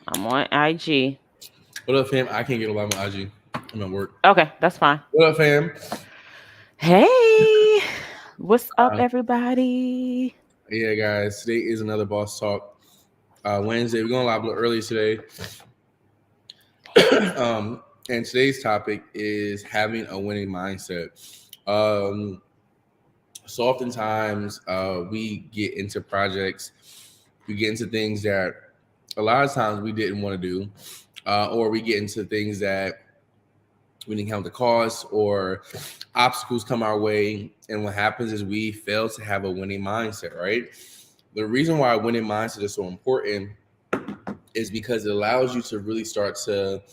I'm on IG. What up, fam? I can't get a lot of my IG. I'm at work. Okay, that's fine. What up, fam? Hey, what's up, Uh, everybody? yeah, guys. Today is another Boss Talk Wednesday. We're going live a little early today. And today's topic is having a winning mindset. Um, so oftentimes we get into projects, we get into things that a lot of times we didn't want to do, or we get into things that we didn't count the costs or obstacles come our way. And what happens is we fail to have a winning mindset, right? The reason why a winning mindset is so important is because it allows you to really start to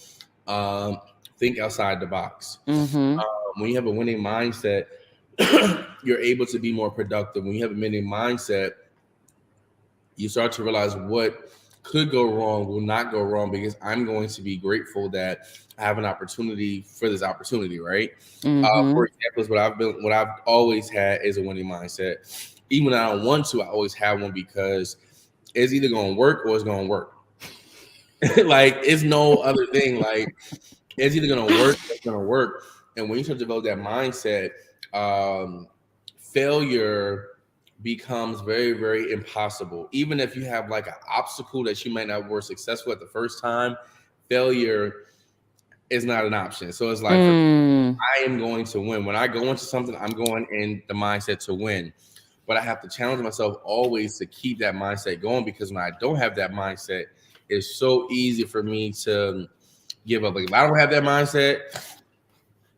um, think outside the box. Mm-hmm. When you have a winning mindset, you're able to be more productive. When you have a winning mindset, you start to realize what could go wrong will not go wrong because I'm going to be grateful that I have an opportunity for this opportunity, right? Mm-hmm. For example, is what I've always had is a winning mindset. Even when I don't want to, I always have one because it's either going to work or it's going to work. Like it's no other thing. Like it's either going to work or it's going to work. And when you start to develop that mindset, um, failure becomes very, very impossible. Even if you have like an obstacle that you might not were successful at the first time, failure is not an option. So it's like for Mm. I am going to win. When I go into something, I'm going in the mindset to win. But I have to challenge myself always to keep that mindset going because when I don't have that mindset, it's so easy for me to give up. Like if I don't have that mindset,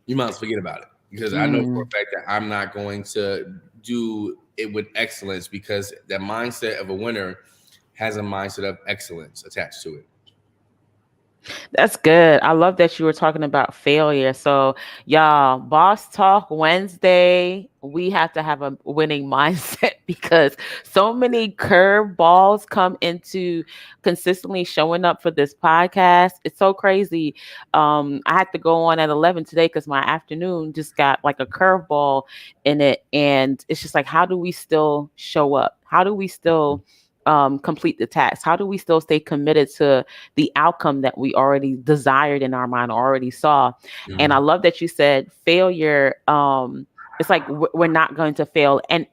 you might as well forget about it. Because I know for Mm. a fact that I'm not going to do it with excellence because that mindset of a winner has a mindset of excellence attached to it. That's good. I love that you were talking about failure. So, y'all, Boss Talk Wednesday, we have to have a winning mindset because so many curveballs come into consistently showing up for this podcast. It's so crazy. I had to go on at 11 today because my afternoon just got like a curveball in it. And it's just like, how do we still show up? How do we still complete the task? How do we still stay committed to the outcome that we already desired in our mind, already saw? And I Mhm. love that you said failure. It's like we're not going to fail. And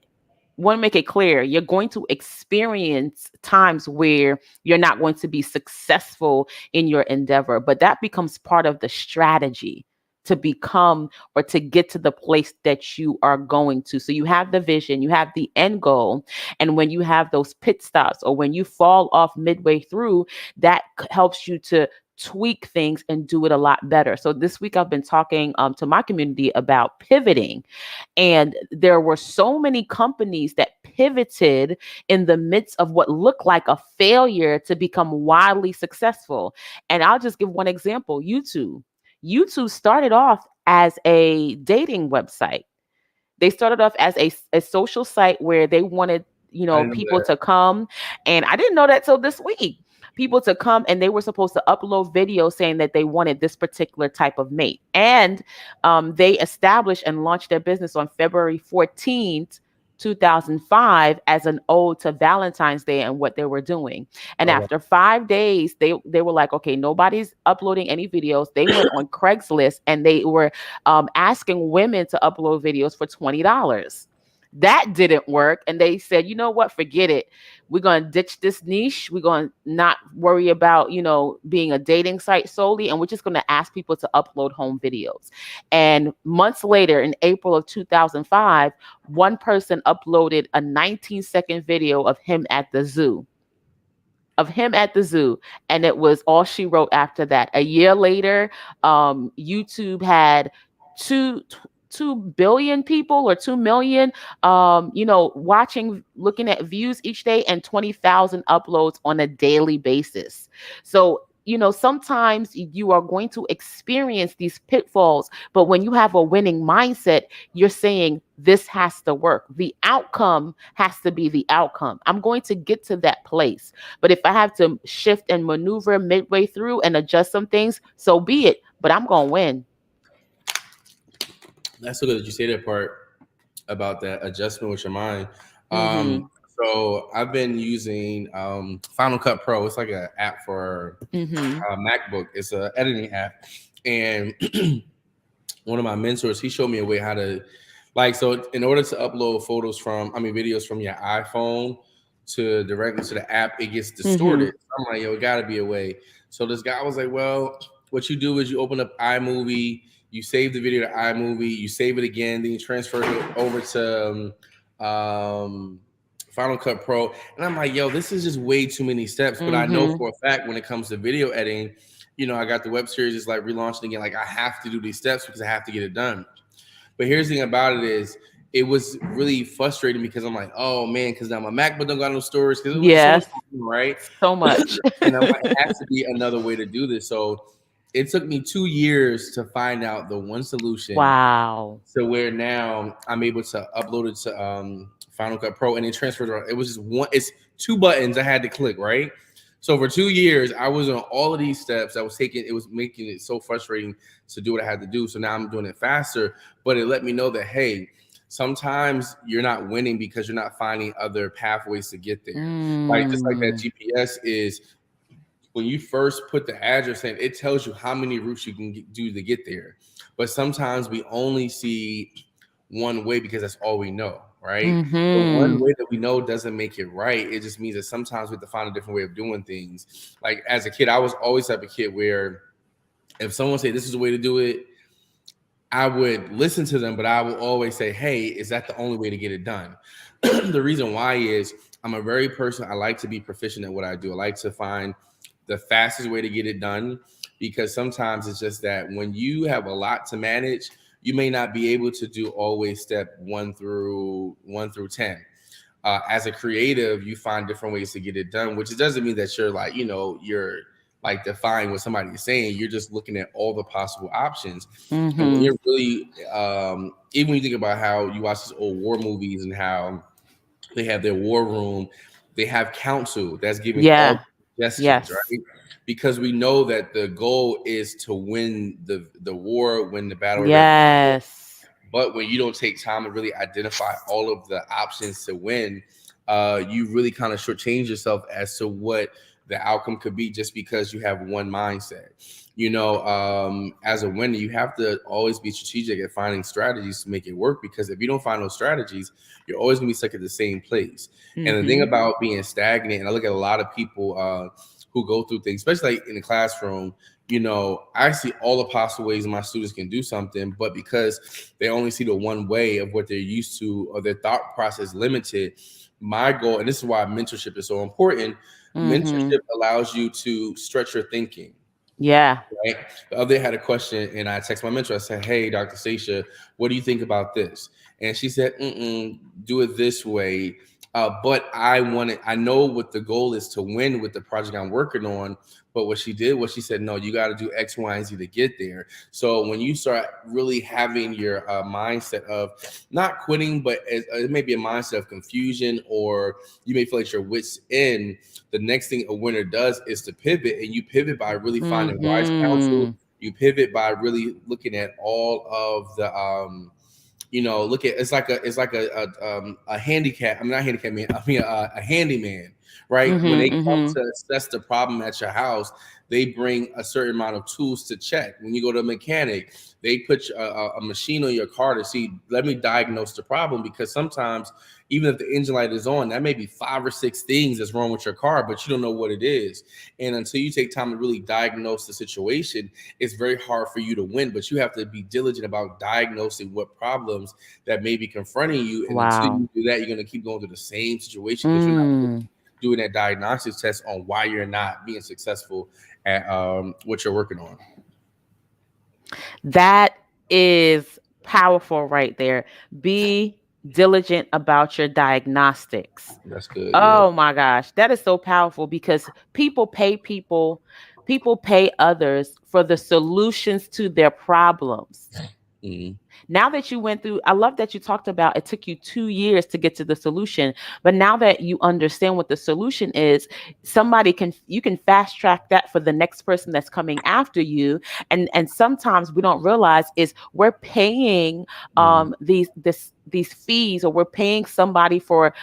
want to make it clear, you're going to experience times where you're not going to be successful in your endeavor, but that becomes part of the strategy to become or to get to the place that you are going to. So you have the vision, you have the end goal. And when you have those pit stops or when you fall off midway through, that helps you to tweak things and do it a lot better. So this week I've been talking to my community about pivoting, and there were so many companies that pivoted in the midst of what looked like a failure to become wildly successful. And I'll just give one example: YouTube. YouTube started off as a dating website. They started off as a social site where they wanted, I didn't know people that. to come. And I didn't know that till this week. People to come and they were supposed to upload videos saying that they wanted this particular type of mate. And they established and launched their business on February 14th, 2005, as an ode to Valentine's Day and what they were doing. And Oh, wow. after 5 days, they were like, okay, nobody's uploading any videos. They went on Craigslist and they were asking women to upload videos for $20. That didn't work. And they said, you know what, forget it. We're going to ditch this niche. We're going to not worry about, being a dating site solely. And we're just going to ask people to upload home videos. And months later, in April of 2005, one person uploaded a 19-second video of him at the zoo. And it was all she wrote after that. A year later, YouTube had two 2 billion people or 2 million watching, looking at views each day, and 20,000 uploads on a daily basis. So sometimes you are going to experience these pitfalls, but when you have a winning mindset, you're saying this has to work. The outcome has to be the outcome. I'm going to get to that place. But if I have to shift and maneuver midway through and adjust some things, so be it. But I'm going to win. That's so good that you say that part about that adjustment with your mind. Mm-hmm. So I've been using Final Cut Pro. It's like an app for Mm-hmm. MacBook. It's an editing app, and one of my mentors, he showed me a way how to, like, so in order to upload photos from, I mean, videos from your iPhone to directly to the app, it gets Mm-hmm. distorted. So I'm like, yo, it got to be a way. So this guy was like, well, what you do is you open up iMovie, you save the video to iMovie, you save it again, then you transfer it over to Final Cut Pro. And I'm like, yo, this is just way too many steps. But I know Mm-hmm. for a fact when it comes to video editing, I got the web series is like relaunching again. Like I have to do these steps because I have to get it done. But here's the thing about it is it was really frustrating because I'm like, oh man, because now my MacBook don't got no storage because it was just so much Yes. right. So much. And I'm like, it has to be another way to do this. So it took me 2 years to find out the one solution Wow. to where now I'm able to upload it to Final Cut Pro and it transfers. It was just one. It's two buttons I had to click, right? So for 2 years, I was on all of these steps. I was taking. It was making it so frustrating to do what I had to do. So now I'm doing it faster. But it let me know that hey, sometimes you're not winning because you're not finding other pathways to get there. Like just like that Mm. GPS is when you first put the address in, it tells you how many routes you can do to get there. But sometimes we only see one way because that's all we know, right? The one Mm-hmm. way that we know doesn't make it right. It just means that sometimes we have to find a different way of doing things. Like as a kid, I was always type of kid where if someone say this is the way to do it, I would listen to them, but I will always say, hey, is that the only way to get it done? The reason why is I'm a very person, I like to be proficient at what I do. I like to find the fastest way to get it done because sometimes it's just that when you have a lot to manage, you may not be able to do always step one through 10. As a creative, you find different ways to get it done, which it doesn't mean that you're like, you're like defying what somebody is saying. You're just looking at all the possible options. And when Mm-hmm. you're really, even when you think about how you watch these old war movies and how they have their war room, they have counsel that's giving all Yeah. suggestions, Yes. right? Because we know that the goal is to win the war, win the battle, whatever. Yes. But when you don't take time to really identify all of the options to win, you really kind of shortchange yourself as to what the outcome could be just because you have one mindset. As a winner, you have to always be strategic at finding strategies to make it work because if you don't find those strategies, you're always going to be stuck at the same place. And the thing Mm-hmm. about being stagnant, and I look at a lot of people who go through things, especially like in the classroom, I see all the possible ways my students can do something, but because they only see the one way of what they're used to or their thought process limited, my goal, and this is why mentorship is so important, Mm-hmm. mentorship allows you to stretch your thinking. Yeah. Right. The other day I had a question and I texted my mentor. I said, hey, Dr. Stacia, what do you think about this? And she said, do it this way. But I know what the goal is to win with the project I'm working on. But what she did was she said, no, you got to do X, Y, and Z to get there. So when you start really having your mindset of not quitting, but it may be a mindset of confusion, or you may feel like your wits end, the next thing a winner does is to pivot, and you pivot by really finding wise counsel. Mm-hmm. You pivot by really looking at all of the look at it's like a handicap. I'm not handicap man. I mean a handyman, right? When they Mm-hmm. come Mm-hmm. to assess the problem at your house, they bring a certain amount of tools to check. When you go to a mechanic, they put a machine on your car to see. Let me diagnose the problem because sometimes even if the engine light is on, that may be 5 or 6 things that's wrong with your car, but you don't know what it is. And until you take time to really diagnose the situation, it's very hard for you to win, but you have to be diligent about diagnosing what problems that may be confronting you. And until Wow. you do that, you're going to keep going through the same situation because you're not Mm. doing that diagnostic test on why you're not being successful at what you're working on. That is powerful right there. Be diligent about your diagnostics. That's good. Yeah. Oh my gosh, that is so powerful because people pay others for the solutions to their problems. Mhm. Now that you went through, I love that you talked about it took you 2 years to get to the solution. But now that you understand what the solution is, you can fast track that for the next person that's coming after you. And sometimes we don't realize is we're paying Mhm. these fees, or we're paying somebody for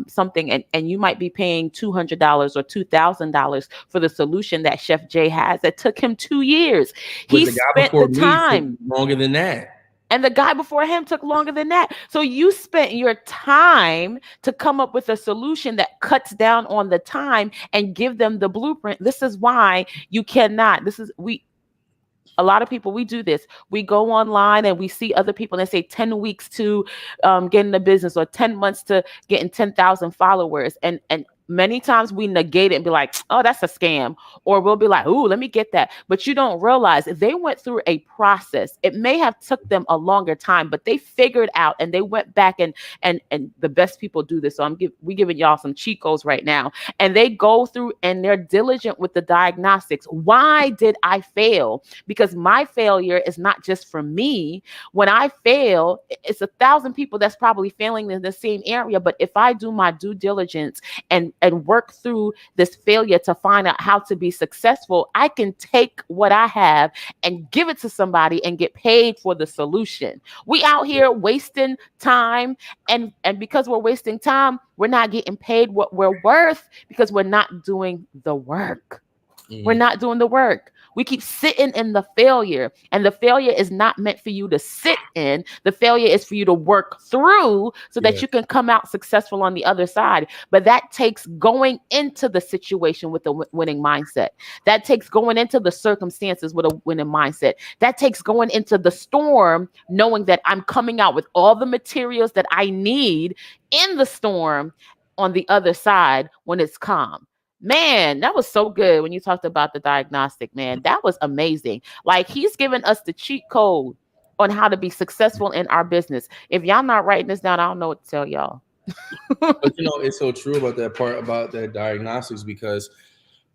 something, and you might be paying $200 or $2,000 for the solution that Chef J has that took him 2 years. But He the guy spent the before me took time, longer than that. and the guy before him took longer than that. So you spent your time to come up with a solution that cuts down on the time and give them the blueprint. This is why you cannot. This is we A lot of people, we do this. We go online and we see other people and they say 10 weeks to get in the business, or 10 months to getting 10,000 followers. And many times we negate it and be like, oh, that's a scam. Or we'll be like, ooh, let me get that. But you don't realize they went through a process. It may have took them a longer time, but they figured out and they went back, and the best people do this. So we giving y'all some cheat codes right now. And they go through and they're diligent with the diagnostics. Why did I fail? Because my failure is not just for me. When I fail, it's 1,000 people that's probably failing in the same area. But if I do my due diligence and work through this failure to find out how to be successful, I can take what I have and give it to somebody and get paid for the solution. We out here wasting time, and because we're wasting time, we're not getting paid what we're worth because we're not doing the work. We're Mhm. not doing the work. We keep sitting in the failure, and the failure is not meant for you to sit in. The failure is for you to work through so that Yeah. you can come out successful on the other side. But that takes going into the situation with a winning mindset. That takes going into the circumstances with a winning mindset. That takes going into the storm knowing that I'm coming out with all the materials that I need in the storm on the other side when it's calm. Man, that was so good when you talked about the diagnostic, man. That was amazing. Like, he's given us the cheat code on how to be successful in our business. If y'all not writing this down, I don't know what to tell y'all. But it's so true about that part about that diagnostics because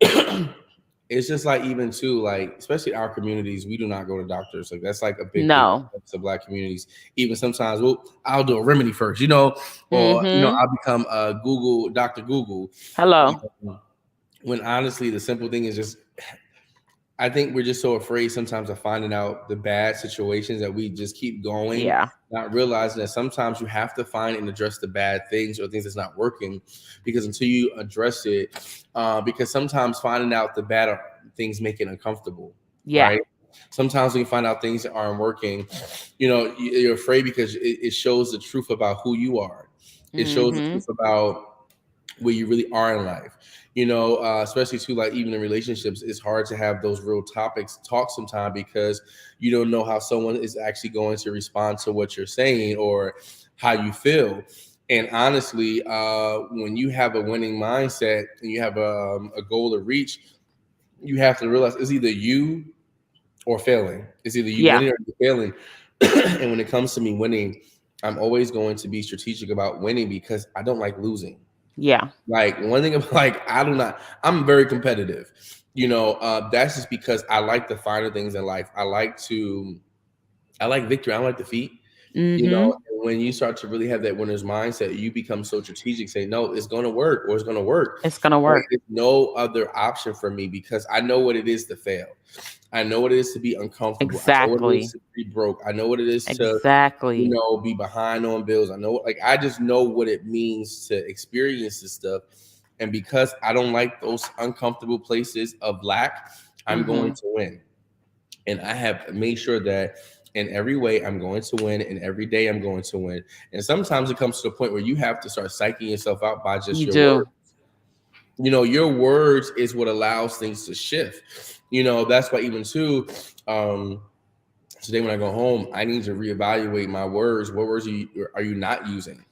it's just like even too like especially our communities, we do not go to doctors. Like that's like a big thing No. to black communities. Even sometimes, well, I'll do a remedy first, or Mm-hmm. I'll become a Google Doctor Google. You Hello. know, when honestly the simple thing is just I think we're just so afraid sometimes of finding out the bad situations that we just keep going, Yeah. not realizing that sometimes you have to find and address the bad things or things that's not working, because until you address it, because sometimes finding out the bad things make it uncomfortable, Yeah. right? Sometimes when you find out things that aren't working, you're afraid because it shows the truth about who you are. It shows the Mm-hmm. truth about where you really are in life. Especially too, like even in relationships, it's hard to have those real topics talk sometimes because you don't know how someone is actually going to respond to what you're saying or how you feel. And honestly, when you have a winning mindset and you have a goal to reach, you have to realize it's either you or failing. It's either you Yeah. winning or you failing. And when it comes to me winning, I'm always going to be strategic about winning because I don't like losing. Yeah. Like one thing about like I do not I'm very competitive. That's just because I like the finer things in life. I like victory. I don't like defeat. Mm-hmm. And when you start to really have that winner's mindset, you become so strategic, say, no, it's gonna work or it's gonna work. It's gonna Like work. there's no other option for me because I know what it is to fail. I know what it is to be uncomfortable. I know what it is Exactly. to be broke. I know what it is to Exactly. be behind on bills. I know, like, I just know what it means to experience this stuff. And because I don't like those uncomfortable places of lack, I'm going Mm-hmm. to win. And I have made sure that in every way I'm going to win, and every day I'm going to win. And sometimes it comes to the point where you have to start psyching yourself out by just You your word. do. Your words is what allows things to shift. That's why even too, today when I go home, I need to reevaluate my words. What words are you not using?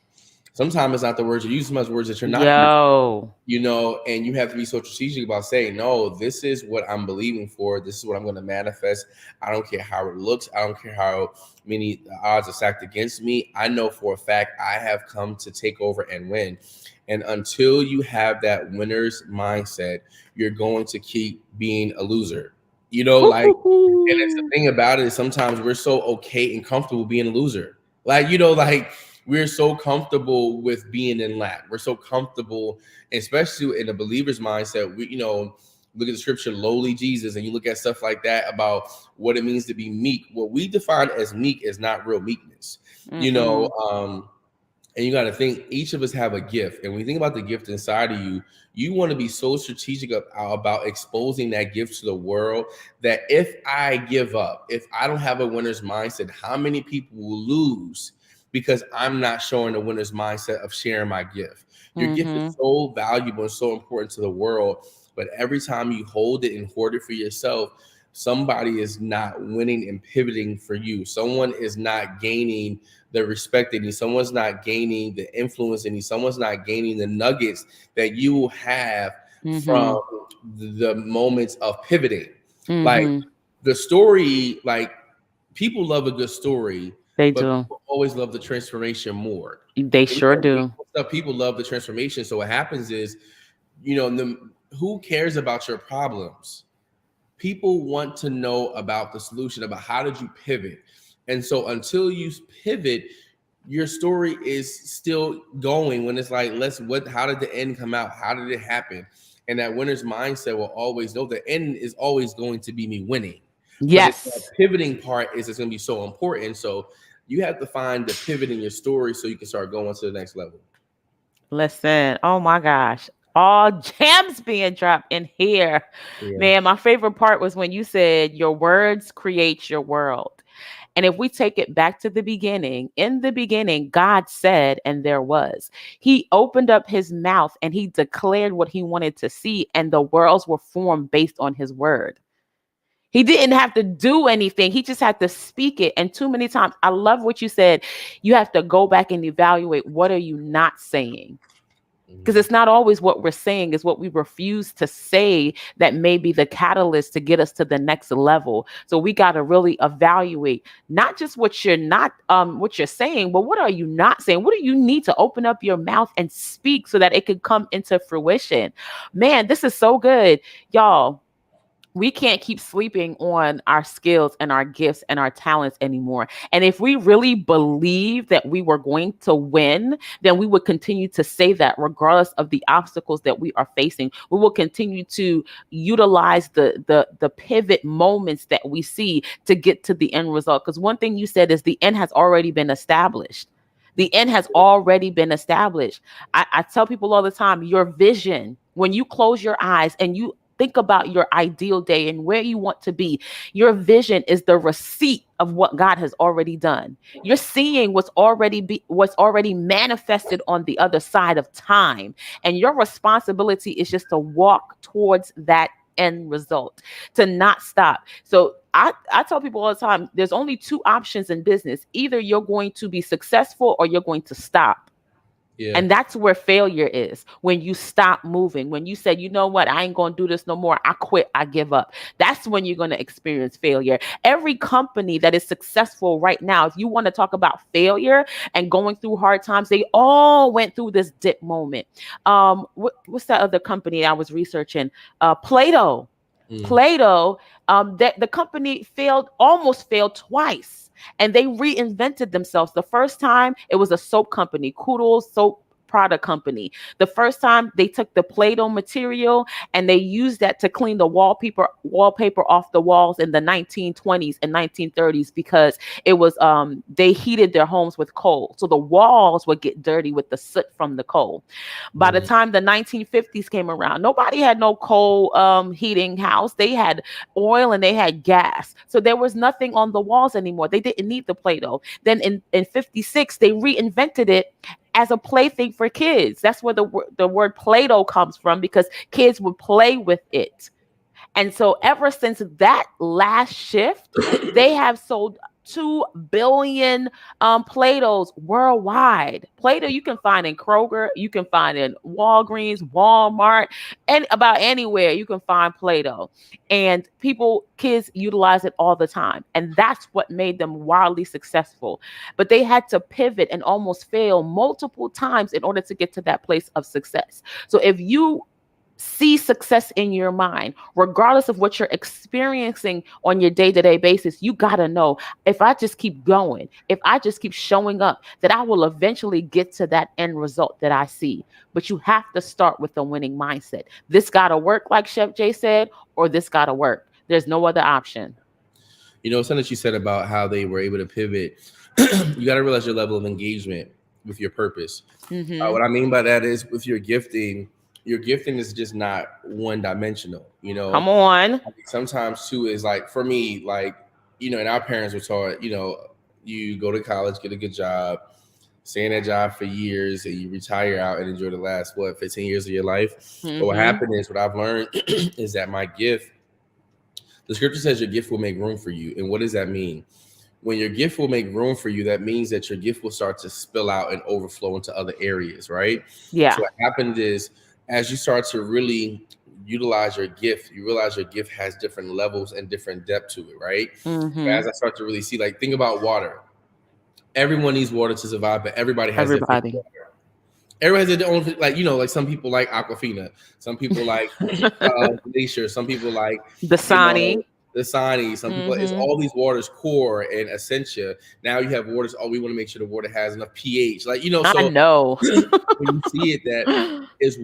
Sometimes it's not the words you use, sometimes words that you're not using. Yo. And you have to be so strategic about saying, no, this is what I'm believing for. This is what I'm going to manifest. I don't care how it looks. I don't care how many odds are stacked against me. I know for a fact I have come to take over and win. And until you have that winner's mindset, you're going to keep being a loser. And it's the Hoo-hoo-hoo. thing about it is sometimes we're so okay and comfortable being a loser. Like we're so comfortable with being in lack. We're so comfortable, especially in a believer's mindset. look at the scripture, lowly Jesus, and you look at stuff like that about what it means to be meek. What we define as meek is not real meekness, you know. Mm-mm. And you got to think each of us have a gift, and when you think about the gift inside of you, you want to be so strategic about exposing that gift to the world, that if I give up, if I don't have a winner's mindset, how many people will lose because I'm not showing the winner's mindset of sharing my gift? Your gift is Mm-hmm. so valuable and so important to the world, but every time you hold it and hoard it for yourself, somebody is not winning and pivoting for you. Someone is not gaining the respect in you. Someone's not gaining the influence in you. Someone's not gaining the nuggets that you will have Mm-hmm. from the moments of pivoting. Like Mm-hmm. the story, like people love a good story, They but do. people always love the transformation more. They When sure you have do. stuff, people love the transformation. So what happens is, you know, who cares about your problems? People want to know about the solution, about how did you pivot. And so until you pivot, your story is still going. When it's like, how did the end come out? How did it happen? And that winner's mindset will always know the end is always going to be me winning. But it's that Yes. pivoting part is it's going to be so important. So you have to find the pivot in your story so you can start going to the next level. Listen, oh my gosh. All gems being dropped in here. Yeah. Man, my favorite part was when you said your words create your world. And if we take it back to the beginning, in the beginning, God said, and there was. He opened up his mouth and he declared what he wanted to see, and the worlds were formed based on his word. He didn't have to do anything. He just had to speak it. And too many times, I love what you said. You have to go back and evaluate, what are you not saying? Because Mhm. it's not always what we're saying, is what we refuse to say that may be the catalyst to get us to the next level. So we got to really evaluate not just what you're saying, but what are you not saying? What do you need to open up your mouth and speak so that it could come into fruition? Man, this is so good. Y'all, we can't keep sleeping on our skills and our gifts and our talents anymore. And if we really believe that we were going to win, then we would continue to say that regardless of the obstacles that we are facing. We will continue to utilize the pivot moments that we see to get to the end result. Because one thing you said is the end has already been established. The end has already been established. I tell people all the time, your vision, when you close your eyes and you think about your ideal day and where you want to be, your vision is the receipt of what God has already done. You're seeing what's already manifested on the other side of time. And your responsibility is just to walk towards that end result, to not stop. So I tell people all the time, there's only two options in business. Either you're going to be successful or you're going to stop. Yeah. And that's where failure is. When you stop moving, when you said, you know what, I ain't going to do this no more. I quit. I give up. That's when you're going to experience failure. Every company that is successful right now, if you want to talk about failure and going through hard times, they all went through this dip moment. What's that other company I was researching? Plato. Mm. Plato, that the company almost failed twice, and they reinvented themselves. The first time it was a soap company, Koodles soap product company. The first time they took the Play-Doh material and they used that to clean the wallpaper off the walls in the 1920s and 1930s, because it was they heated their homes with coal. So the walls would get dirty with the soot from the coal. By the Mhm. time the 1950s came around, nobody had no coal heating house. They had oil and they had gas. So there was nothing on the walls anymore. They didn't need the Play-Doh. Then in 56, they reinvented it as a plaything for kids. That's where the word Play-Doh comes from, because kids would play with it. And so ever since that last shift, they have sold 2 billion Play-Dohs worldwide. Play-Doh you can find in Kroger, you can find in Walgreens, Walmart, and about anywhere you can find Play-Doh. And kids utilize it all the time. And that's what made them wildly successful. But they had to pivot and almost fail multiple times in order to get to that place of success. So if you see success in your mind, regardless of what you're experiencing on your day to day basis. You got to know, if I just keep going, if I just keep showing up, that I will eventually get to that end result that I see. But you have to start with a winning mindset. This got to work, like Chef Jay said, or this got to work. There's no other option. You know, something that you said about how they were able to pivot. You got to realize your level of engagement with your purpose. Mm-hmm. What I mean by that is with your gifting is just not one dimensional. You know, Come on. I think sometimes too is like for me, like, you know, and our parents were taught, you know, you go to college, get a good job, stay in that job for years, and you retire out and enjoy the last 15 years of your life. But what Mm-hmm. happened is what I've learned is that my gift, the scripture says your gift will make room for you. And what does that mean? When your gift will make room for you, that means that your gift will start to spill out and overflow into other areas, right? So Yeah. what happened is as you start to really utilize your gift, you realize your gift has different levels and different depth to it, right? So Mm-hmm. as I start to really see, like, think about water. Everyone needs water to survive, but everybody has their favorite Everybody. water. Everyone has their own, like, you know, like some people like Aquafina, some people like Glacier, some people like, you know, Dasani. the Dasani, some people, it's Mm-hmm. all these waters, Core and Essentia. Now you have waters, oh, we want to make sure the water has enough pH. Like, you know, I so know. when you see it, that is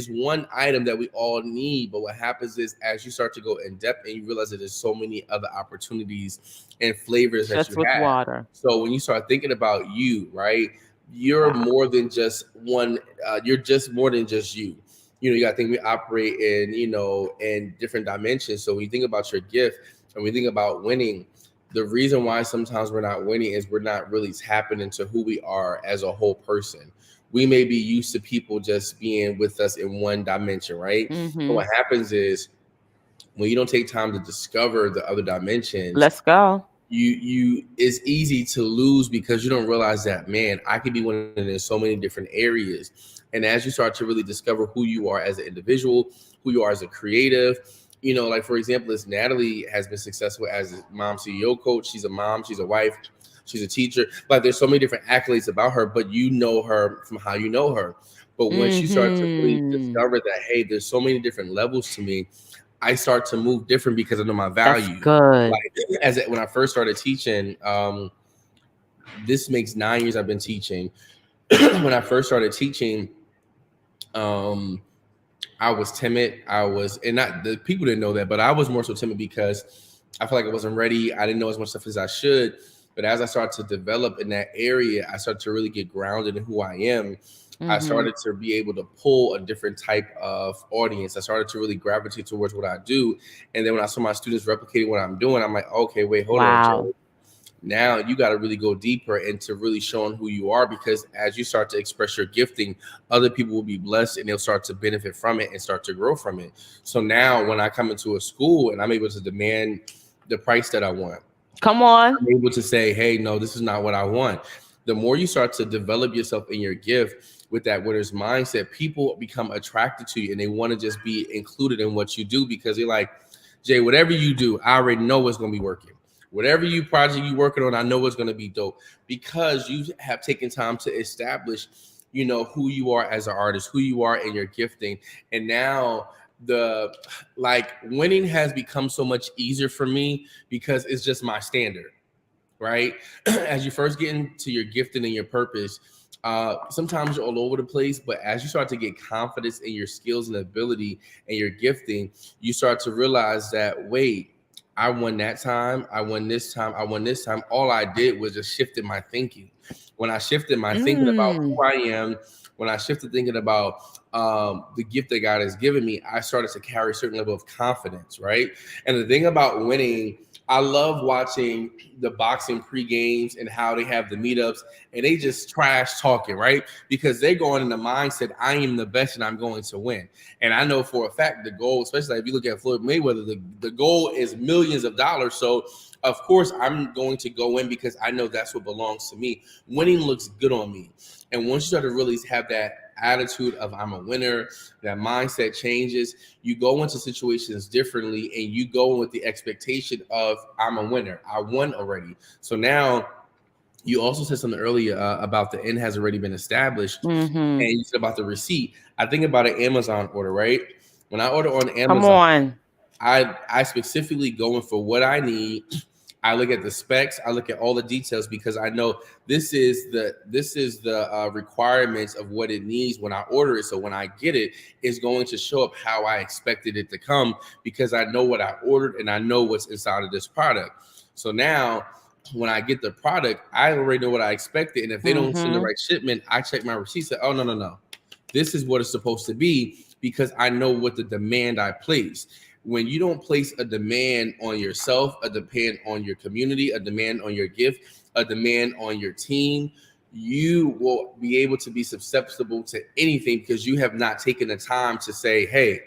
one item that we all need. But what happens is as you start to go in depth and you realize that there's so many other opportunities and flavors that you Just with have. water. So when you start thinking about you, right, you're Wow. more than just one. You're just more than just you. You know, you got to think we operate in, you know, in different dimensions. So when you think about your gift and we think about winning, the reason why sometimes we're not winning is we're not really tapping into who we are as a whole person. We may be used to people just being with us in one dimension, right? But Mm-hmm. what happens is when you don't take time to discover the other dimensions, Let's go. you it's easy to lose because you don't realize that, man, I could be winning in so many different areas. And as you start to really discover who you are as an individual, who you are as a creative, you know, like for example, this Natalie has been successful as a mom CEO coach. She's a mom, she's a wife, she's a teacher. Like there's so many different accolades about her, but you know her from how you know her. But once you start to really Mm-hmm. discover that, hey, there's so many different levels to me, I start to move different because I know my That's value. good. Like when I first started teaching, this makes 9 years I've been teaching. When I first started teaching, um, I was timid. I was, and not the people didn't know that, but I was more so timid because I felt like I wasn't ready. I didn't know as much stuff as I should. But as I started to develop in that area, I started to really get grounded in who I am. I Mm-hmm. started to be able to pull a different type of audience. I started to really gravitate towards what I do. And then when I saw my students replicating what I'm doing, I'm like, okay, wait, hold on, Wow. Joe. Now you got to really go deeper into really showing who you are, because as you start to express your gifting, other people will be blessed and they'll start to benefit from it and start to grow from it. So now when I come into a school and I'm able to demand the price that I want, Come on. I'm able to say, hey, no, this is not what I want. The more you start to develop yourself in your gift with that winner's mindset, people become attracted to you and they want to just be included in what you do, because they're like, Jay, whatever you do, I already know it's going to be working. Whatever you project you working on, I know it's going to be dope, because you have taken time to establish, you know, who you are as an artist, who you are in your gifting. And now the like winning has become so much easier for me because it's just my standard, right? As you first get into your gifting and your purpose, sometimes you're all over the place, but as you start to get confidence in your skills and ability and your gifting, you start to realize that, wait, I won that time, I won this time, I won this time. All I did was just shifted my thinking. When I shifted my thinking about Mm. who I am, when I shifted thinking about the gift that God has given me, I started to carry a certain level of confidence, right? And the thing about winning, I love watching the boxing pre-games and how they have the meetups and they just trash talking, right? Because they go on in the mindset, I am the best and I'm going to win. And I know for a fact the goal, especially if you look at Floyd Mayweather, the goal is millions of dollars. So of course I'm going to go in because I know that's what belongs to me. Winning looks good on me. And once you start to really have that attitude of I'm a winner, that mindset changes, you go into situations differently and you go with the expectation of I'm a winner. I won already. So now you also said something earlier about the end has already been established, Mm-hmm. and you said about the receipt. I think about an Amazon order, right? When I order on Come Amazon, on. I specifically go in for what I need. I look at the specs. I look at all the details because I know this is the requirements of what it needs when I order it. So when I get it, it's going to show up how I expected it to come because I know what I ordered and I know what's inside of this product. So now when I get the product, I already know what I expected. And if they don't send the Mm-hmm. right shipment, I check my receipt. Say, oh no, no, no. This is what it's supposed to be because I know what the demand I place. When you don't place a demand on yourself, a demand on your community, a demand on your gift, a demand on your team, you will be able to be susceptible to anything because you have not taken the time to say, hey,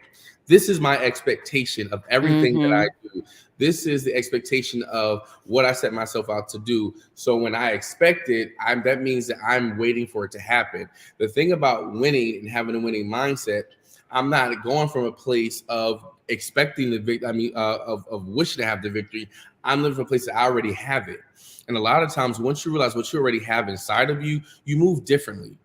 this is my expectation of everything that I Mm-hmm. do. This is the expectation of what I set myself out to do. So when I expect it, that means that I'm waiting for it to happen. The thing about winning and having a winning mindset, I'm not going from a place of expecting the victory. I mean, of wishing to have the victory. I'm living from a place that I already have it. And a lot of times, once you realize what you already have inside of you, you move differently.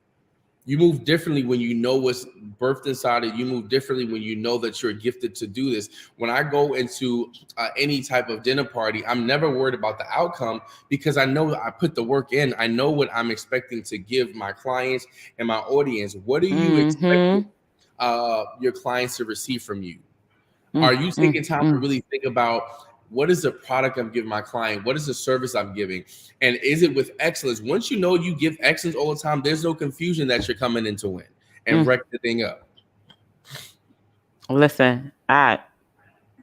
You move differently when you know what's birthed inside of you. You move differently when you know that you're gifted to do this. When I go into any type of dinner party, I'm never worried about the outcome because I know I put the work in. I know what I'm expecting to give my clients and my audience. What are you expecting Mm-hmm. your clients to receive from you? Are you Mm-hmm. taking time to really think about what is the product I'm giving my client? What is the service I'm giving? And is it with excellence? Once you know you give excellence all the time, there's no confusion that you're coming in to win and Mm. wreck the thing up. Listen, I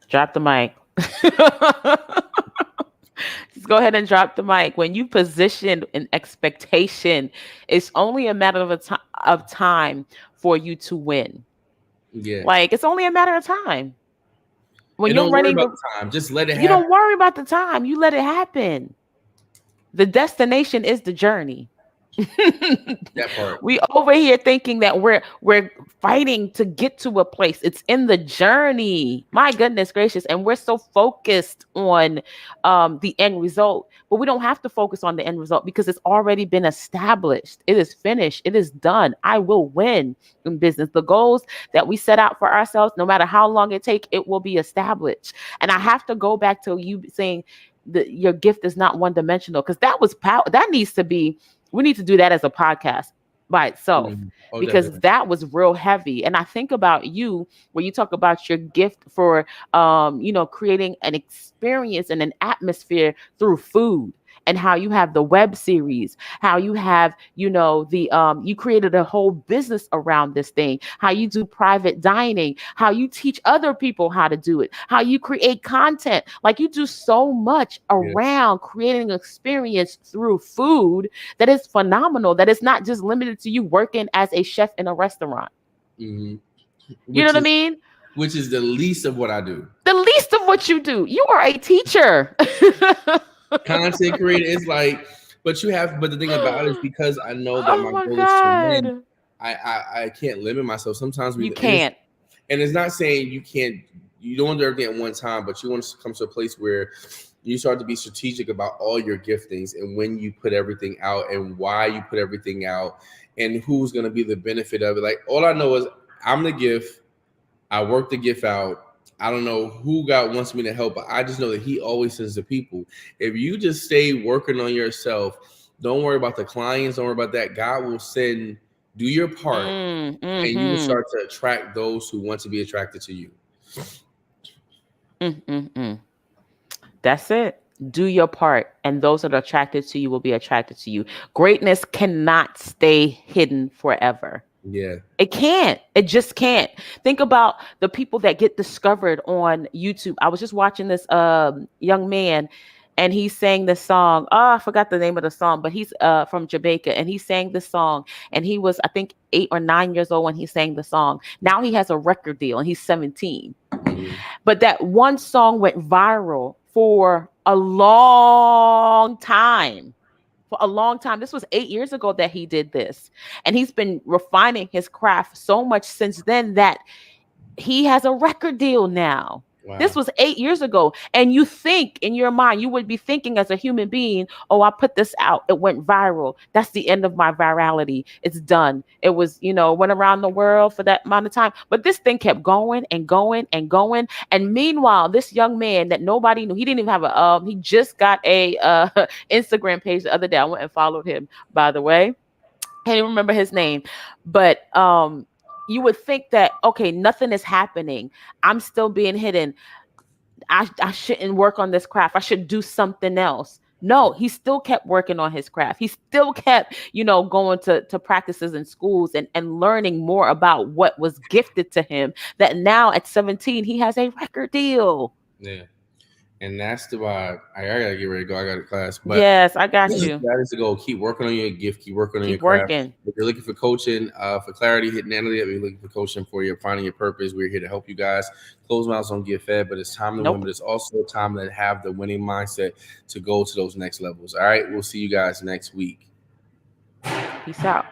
drop the mic. Just go ahead and drop the mic. When you position an expectation, it's only a matter of of time for you to win. Yeah. Like it's only a matter of time. When And you're don't worry running about the, the time. Just let it you happen. don't worry about the time. You let it happen. The destination is the journey. That part. We over here thinking that we're fighting to get to a place. It's in the journey. My goodness gracious. And we're so focused on the end result, but we don't have to focus on the end result because it's already been established. It is finished. It is done. I will win in business. The goals that we set out for ourselves, no matter how long it take, it will be established. And I have to go back to you saying that your gift is not one dimensional because that was power. That needs to be, we need to do that as a podcast by itself Mhm. Oh, because definitely. that was real heavy. And I think about you when you talk about your gift for creating an experience and an atmosphere through food, and how you have the web series, how you have, the you created a whole business around this thing, how you do private dining, how you teach other people how to do it, how you create content. Like you do so much Yes. around creating an experience through food that is phenomenal, that is not just limited to you working as a chef in a restaurant. Hmm. You know Which what I is mean? which is the least of what I do. The least of what you do. You are a teacher. Content creator is like, but the thing about it is because I know that Oh my my goal is to win, God. I can't limit myself. Sometimes we You and can't. it's not saying you don't do everything at one time, but you want to come to a place where you start to be strategic about all your giftings and when you put everything out and why you put everything out and who's going to be the benefit of it. Like all I know is I'm the gift. I work the gift out. I don't know who God wants me to help, but I just know that He always sends the people. If you just stay working on yourself, don't worry about the clients, don't worry about that. God will send, do your part, and you will Mm-hmm. start to attract those who want to be attracted to you. Mm-mm-mm. That's it. Do your part, and those that are attracted to you will be attracted to you. Greatness cannot stay hidden forever. Yeah. It can't. It just can't. Think about the people that get discovered on YouTube. I was just watching this young man, and he sang this song. Oh, I forgot the name of the song, but he's from Jamaica, and he sang this song. And he was, I think, 8 or 9 years old when he sang the song. Now he has a record deal, and he's 17. Mhm. But that one song went viral for a long time. For a long time. This was 8 years ago that he did this. And he's been refining his craft so much since then that he has a record deal now. This Wow. was 8 years ago. And you think in your mind, you would be thinking as a human being, oh, I put this out. It went viral. That's the end of my virality. It's done. It was, went around the world for that amount of time. But this thing kept going and going and going. And meanwhile, this young man that nobody knew, he didn't even have he just got a Instagram page the other day. I went and followed him, by the way. I can't even remember his name. But you would think that, okay, nothing is happening. I'm still being hidden. I shouldn't work on this craft. I should do something else. No, he still kept working on his craft. He still kept, going to practices in schools and learning more about what was gifted to him. That now at 17, he has a record deal. Yeah. And that's the vibe. I gotta get ready to go. I got a class, but Yes, I got you. that is to go. Keep working on your gift. Keep working on your Keep craft. working. If you're looking for coaching, for clarity, hit Natalie up. If you're looking for coaching for your finding your purpose, we're here to help you guys. Closed mouths don't get fed, but it's time to win. Nope. But it's also time to have the winning mindset to go to those next levels. All right, we'll see you guys next week. Peace out.